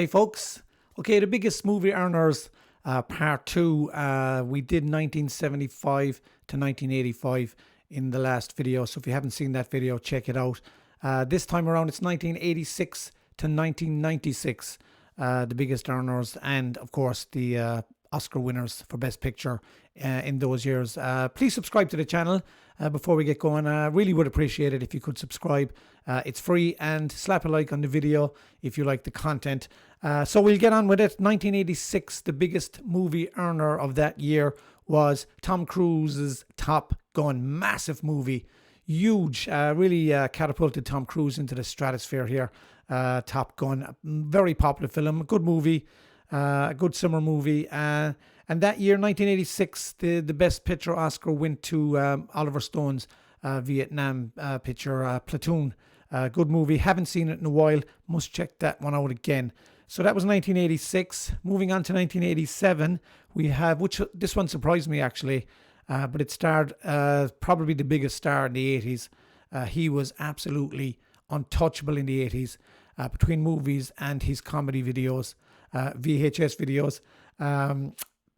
Hey folks, okay, the biggest movie earners, part two. We did 1975 to 1985 in the last video, so if you haven't seen that video, check it out. This time around, it's 1986 to 1996, the biggest earners, and of course the Oscar winners for Best Picture in those years. Please subscribe to the channel before we get going. I really would appreciate it if you could subscribe. It's free, and slap a like on the video if you like the content. So we'll get on with it. 1986, the biggest movie earner of that year was Tom Cruise's Top Gun. Massive movie, huge, really catapulted Tom Cruise into the stratosphere here. Top Gun, very popular film, good movie. A good summer movie, and that year, 1986, the Best Picture Oscar went to Oliver Stone's Vietnam picture, Platoon. Good movie, haven't seen it in a while, must check that one out again. So that was 1986. Moving on to 1987, we have, which this one surprised me actually, but it starred probably the biggest star in the 80s. He was absolutely untouchable in the 80s, between movies and his comedy videos. VHS videos.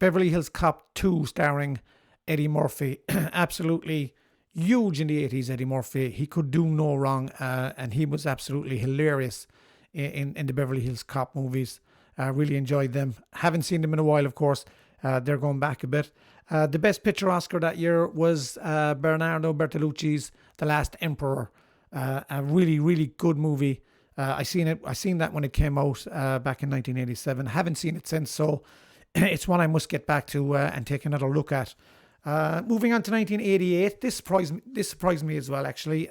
Beverly Hills Cop 2 starring Eddie Murphy. Absolutely huge in the 80s, Eddie Murphy. He could do no wrong, and he was absolutely hilarious in the Beverly Hills Cop movies. Really enjoyed them. Haven't seen them in a while, of course. They're going back a bit. The Best Picture Oscar that year was Bernardo Bertolucci's The Last Emperor. A really, really good movie. I seen that when it came out back in 1987. Haven't seen it since, so it's one I must get back to and take another look at. Moving on to 1988, this surprised me as well, actually.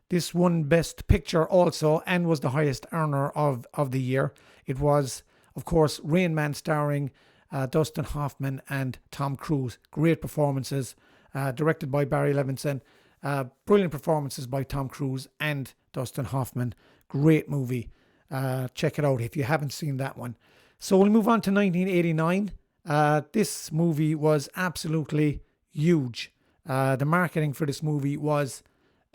This won Best Picture also, and was the highest earner of the year. It was, of course, Rain Man, starring Dustin Hoffman and Tom Cruise. Great performances, directed by Barry Levinson. Brilliant performances by Tom Cruise and Dustin Hoffman. Great movie. Check it out if you haven't seen that one. So we'll move on to 1989. This movie was absolutely huge. The marketing for this movie was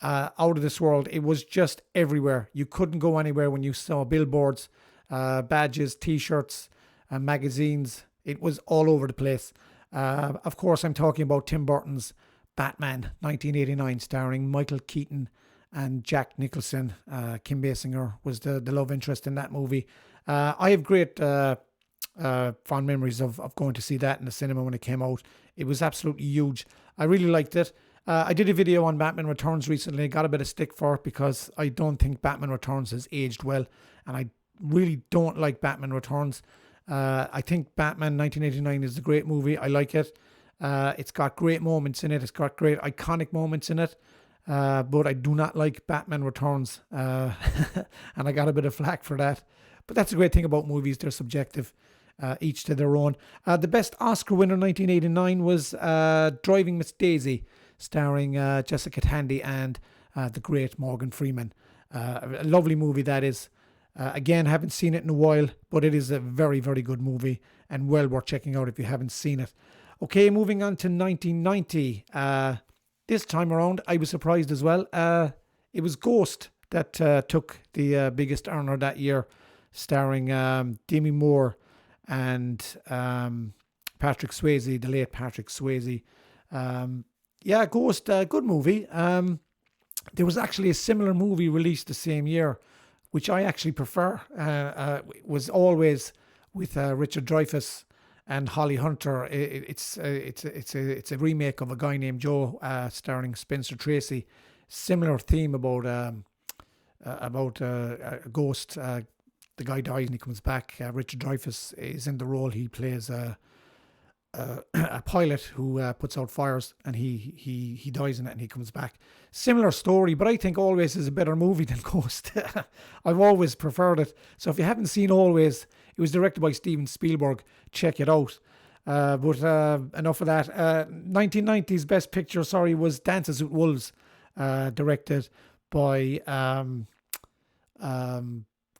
out of this world. It was just everywhere. You couldn't go anywhere when you saw billboards, badges, t-shirts, magazines. It was all over the place. Of course, I'm talking about Tim Burton's Batman, 1989, starring Michael Keaton and Jack Nicholson. Kim Basinger was the love interest in that movie. I have great fond memories of going to see that in the cinema when it came out. It was absolutely huge. I really liked it. I did a video on Batman Returns recently. Got a bit of stick for it because I don't think Batman Returns has aged well, and I really don't like Batman Returns. I think Batman 1989 is a great movie. I like it. It's got great moments in it. It's got great iconic moments in it. But I do not like Batman Returns. And I got a bit of flack for that. But that's a great thing about movies. They're subjective, each to their own. The best Oscar winner in 1989 was Driving Miss Daisy, starring Jessica Tandy and the great Morgan Freeman. A lovely movie that is. Again, haven't seen it in a while, but it is a very, very good movie and well worth checking out if you haven't seen it. Okay, moving on to 1990. This time around, I was surprised as well. It was Ghost that took the biggest earner that year, starring Demi Moore and Patrick Swayze, the late Patrick Swayze. Yeah, Ghost, good movie. There was actually a similar movie released the same year, which I actually prefer. Was always with Richard Dreyfuss and Holly Hunter. It's a remake of A Guy Named Joe, starring Spencer Tracy. Similar theme about a ghost. The guy dies and he comes back. Richard Dreyfuss is in the role. He plays a pilot who puts out fires, and he dies in it and he comes back. Similar story, but I think Always is a better movie than Ghost. I've always preferred it. So if you haven't seen Always, it was directed by Steven Spielberg. Check it out. But enough of that. 1990's Best Picture, was Dances with Wolves, directed by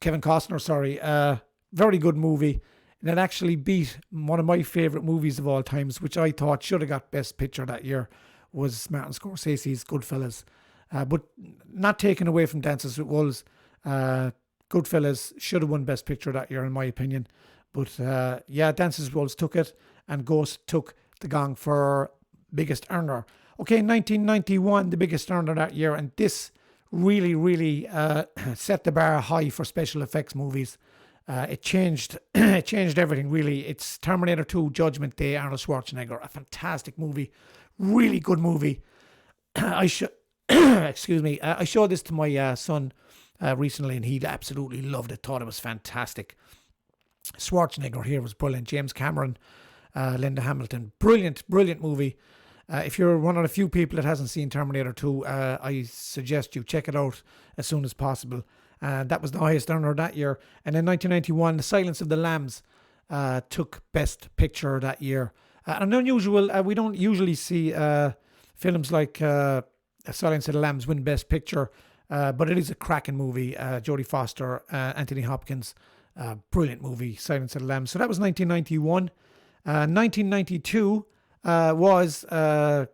Kevin Costner. Very good movie. And it actually beat one of my favourite movies of all times, which I thought should have got Best Picture that year, was Martin Scorsese's Goodfellas. But not taken away from Dances with Wolves. Goodfellas should have won Best Picture that year, in my opinion. But yeah, Dances with Wolves took it, and Ghost took the gong for biggest earner. Okay, 1991, the biggest earner that year, and this really set the bar high for special effects movies. It changed it changed everything, really. It's Terminator 2 Judgment Day, Arnold Schwarzenegger. A fantastic movie. Really good movie. Excuse me. I showed this to my son recently, and he absolutely loved it. Thought it was fantastic. Schwarzenegger here was brilliant. James Cameron, Linda Hamilton. Brilliant movie. If you're one of the few people that hasn't seen Terminator 2, I suggest you check it out as soon as possible. That was the highest earner that year. And in 1991, The Silence of the Lambs took Best Picture that year. An unusual, we don't usually see films like Silence of the Lambs win Best Picture, but it is a cracking movie. Jodie Foster, Anthony Hopkins, brilliant movie, Silence of the Lambs. So that was 1991. 1992 was the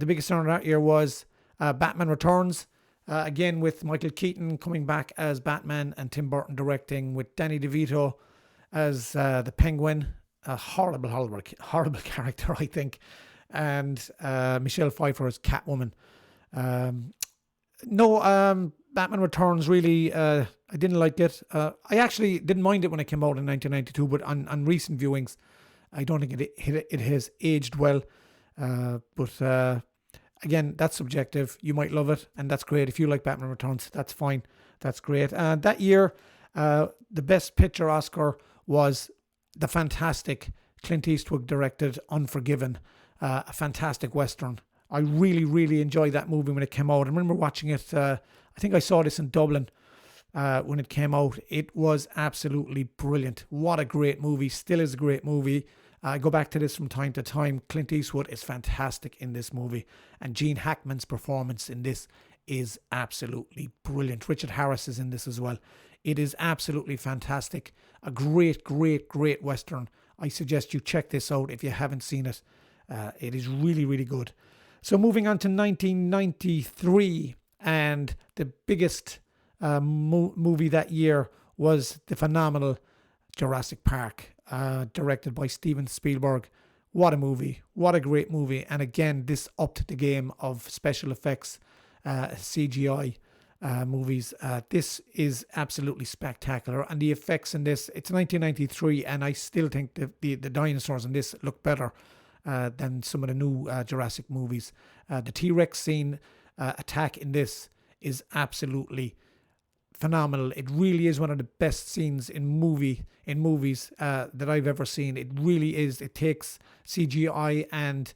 biggest earner that year was Batman Returns. Again, with Michael Keaton coming back as Batman and Tim Burton directing, with Danny DeVito as the Penguin. A horrible character, I think. And Michelle Pfeiffer as Catwoman. Batman Returns, really, I didn't like it. I actually didn't mind it when it came out in 1992, but on recent viewings, I don't think it has aged well. But again, that's subjective. You might love it, and that's great. If you like Batman Returns, that's fine. That's great. That year, the Best Picture Oscar was the fantastic Clint Eastwood directed Unforgiven, a fantastic Western. I really enjoyed that movie when it came out. I remember watching it. I think I saw this in Dublin when it came out. It was absolutely brilliant. What a great movie. Still is a great movie. I go back to this from time to time. Clint Eastwood is fantastic in this movie. And Gene Hackman's performance in this is absolutely brilliant. Richard Harris is in this as well. It is absolutely fantastic. A great Western. I suggest you check this out if you haven't seen it. It is really good. So moving on to 1993, and the biggest movie that year was the phenomenal Jurassic Park, directed by Steven Spielberg. What a movie. What a great movie. And again, this upped the game of special effects, CGI movies. This is absolutely spectacular. And the effects in this, it's 1993, and I still think the dinosaurs in this look better than some of the new Jurassic movies. The T-Rex scene attack in this is absolutely phenomenal. It really is one of the best scenes in movies that I've ever seen. It really is. It takes CGI and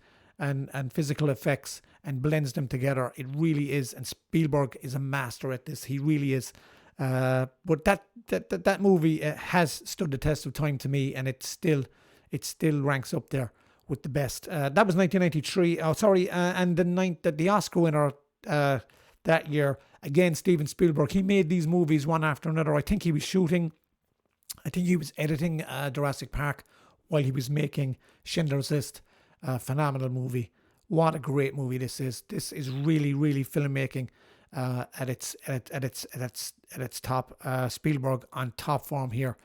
physical effects and blends them together. It really is. And Spielberg is a master at this. He really is. But that movie has stood the test of time to me, and it still ranks up there with the best. That was 1993. And the Oscar winner that year, again, Steven Spielberg. He made these movies one after another. I think he was editing Jurassic Park while he was making Schindler's List. Phenomenal movie. What a great movie this is. This is really filmmaking at its top. Spielberg on top form here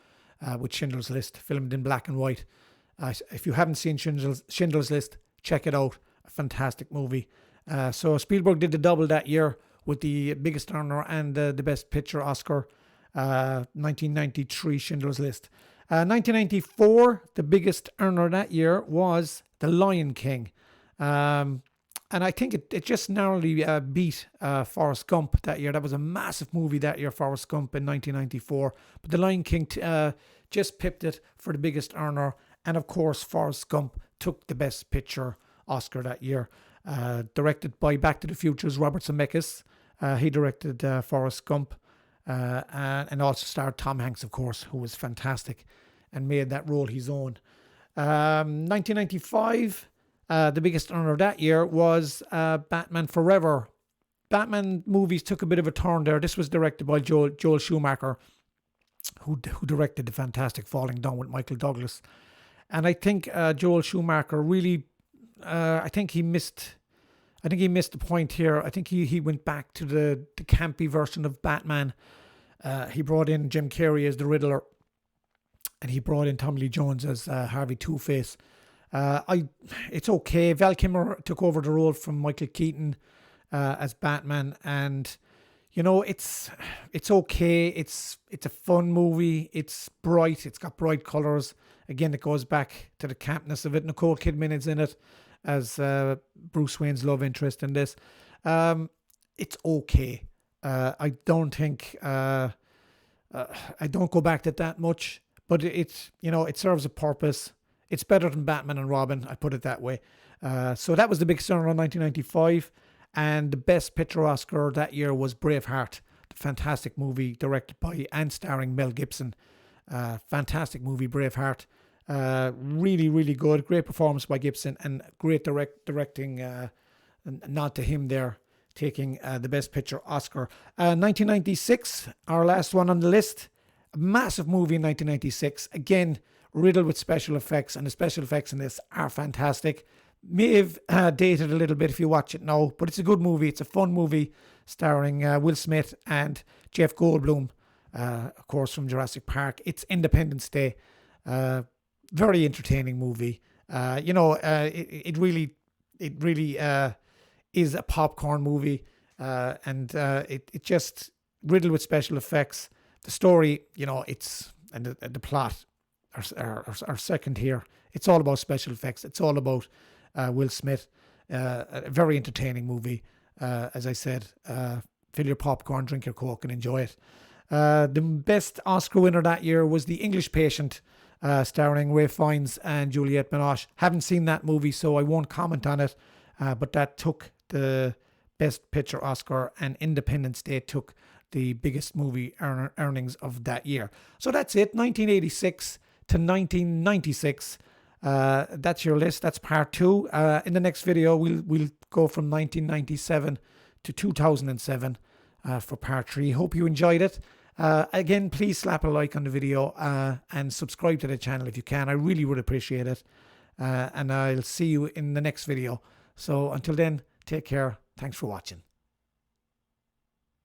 with Schindler's List, filmed in black and white. If you haven't seen Schindler's List, check it out. A fantastic movie. So Spielberg did the double that year with the biggest earner and the Best Picture Oscar. 1993 Schindler's List. 1994, the biggest earner that year was The Lion King. And I think it just narrowly beat Forrest Gump that year. That was a massive movie that year, Forrest Gump in 1994. But The Lion King just pipped it for the biggest earner. And of course, Forrest Gump took the Best Picture Oscar that year. Directed by Back to the Future's Robert Zemeckis. He directed Forrest Gump. And also starred Tom Hanks, of course, who was fantastic and made that role his own. 1995, the biggest earner that year was Batman Forever. Batman movies took a bit of a turn there. This was directed by Joel Schumacher, who directed the fantastic Falling Down with Michael Douglas. And I think Joel Schumacher really, I think he missed the point here. I think he went back to the campy version of Batman. He brought in Jim Carrey as the Riddler, and he brought in Tommy Lee Jones as Harvey Two-Face. It's okay. Val Kilmer took over the role from Michael Keaton as Batman, and it's okay. It's a fun movie. It's bright. It's got bright colors. Again, it goes back to the campness of it. Nicole Kidman is in it as Bruce Wayne's love interest in this. It's okay. I don't think I don't go back to it that much, but it serves a purpose. It's better than Batman and Robin, I put it that way. So that was the big star in 1995, and the Best Picture Oscar that year was Braveheart, the fantastic movie directed by and starring Mel Gibson. Fantastic movie, Braveheart. Really, really good. Great performance by Gibson, and great directing. Nod to him there, taking the Best Picture Oscar. 1996, our last one on the list. A massive movie in 1996. Again, riddled with special effects, and the special effects in this are fantastic. May have dated a little bit if you watch it now, but it's a good movie. It's a fun movie starring Will Smith and Jeff Goldblum, of course, from Jurassic Park. It's Independence Day. Very entertaining movie. It really is a popcorn movie, and it just riddled with special effects. The story, and the plot are second here. It's all about special effects. It's all about Will Smith. A very entertaining movie. As I said, fill your popcorn, drink your Coke, and enjoy it. The best Oscar winner that year was The English Patient, starring Ray Fiennes and Juliette Binoche. Haven't seen that movie, so I won't comment on it. But that took the Best Picture Oscar, and Independence Day took the biggest movie earnings of that year. So that's it, 1986 to 1996. That's your list. That's part 2. In the next video, we'll go from 1997 to 2007 for part 3. Hope you enjoyed it. Again, please slap a like on the video and subscribe to the channel if you can. I really would appreciate it. And I'll see you in the next video. So until then, take care. Thanks for watching.